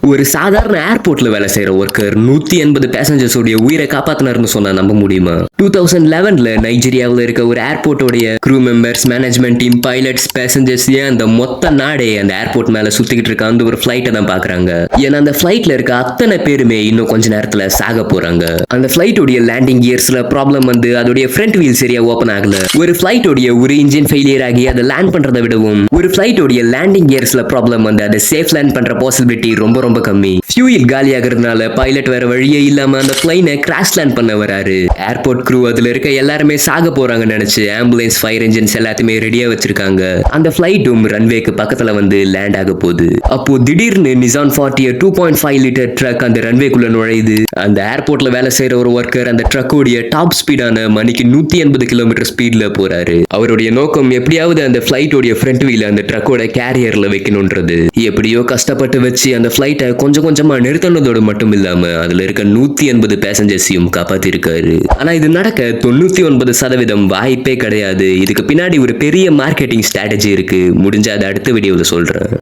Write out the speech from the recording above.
ஒரு சாதாரண ஏர்போர்ட்ல வேலை செய்யற ஒர்க்கர் 180 பேசஞ்சர்ஸ் உடைய உயிரை காப்பாத்தினார்னு சொன்னா நம்ப முடியுமா? 2011ல நைஜீரியாவில் இருக்க ஒரு ஏர்போர்ட்டோடைய crew members, management team, pilots, passengers அந்த மொத்த நாடே அந்த ஏர்போர்ட் மேல சுத்திக்கிட்டு இருக்க அந்த ஒரு ஃபிளைட்டை தான் பாக்குறாங்க. ஏன்னா அந்த ஃபிளைட்ல இருக்க அத்தனை பேருமே இன்னும் கொஞ்ச நேரத்துல சாக போறாங்க. அந்த ஃபிளைட்டோடைய லேண்டிங் கியர்ஸ்ல ப்ராப்ளம் வந்து அதோடைய ஃப்ரண்ட் வீல் சரியா ஓபன் ஆகல. ஒரு ஃபிளைட்டோடைய ஒரு இன்ஜின் ஃபெயிலியர் ஆகி அதை லேண்ட் பண்றதை விடவும் ஒரு ஃபிளைட்டோடைய லேண்டிங் கியர்ஸ்ல ப்ராப்ளம் வந்து அதை சேஃப் லேண்ட் பண்ற பாசிபிலிட்டி ரொம்ப ரொம்ப கம்மி. ஃபியூயல் காலியாகிறதுனால பைலட் வேற வழியே இல்லாம அந்த பிளைனை கிராஷ் லேண்ட் பண்ண வராரு. ஏர்போர்ட் க்ரூ அதுல இருக்க எல்லாருமே சாக போறாங்கன்னு நினைச்சு ஆம்புலன்ஸ், ஃபயர் இன்ஜின்ஸ் எல்லாத்தையுமே ரெடியா வச்சிருக்காங்க. அந்த பிளைட்டும் ரன்வேக்கு பக்கத்துல வந்து லேண்ட் ஆக போகுது. அப்போ திடீர்னு நிசான் 40 2.5 லிட்டர் ட்ரக் அந்த ரன்வேக்குள்ள நுழையுது. அந்த ஏர்போர்ட்ல வேலை செய்யற ஒரு ஒர்க்கர் அந்த ட்ரக்கோடைய டாப் ஸ்பீடான மணிக்கு 180 கிலோமீட்டர் ஸ்பீட்ல போறாரு. அவருடைய நோக்கம் எப்படியாவது அந்த பிளைட்டோடைய ஃப்ரண்ட் வீல அந்த ட்ரக்கோட கேரியர்ல வைக்கணும்ன்றது. எப்படியோ கஷ்டப்பட்டு வச்சு அந்த பிளைட்டை கொஞ்சம் கொஞ்சமா நிறுத்தினதோடு மட்டும் இல்லாம அதுல இருக்க 180 பேசஞ்சர்ஸையும் காப்பாத்திருக்காரு. ஆனா இது நடக்க 99% வாய்ப்பே கிடையாது. இதுக்கு பின்னாடி ஒரு பெரிய மார்க்கெட்டிங் ஸ்ட்ராட்டஜி இருக்கு. முடிஞ்ச அதை அடுத்த வீடியோல சொல்றேன்.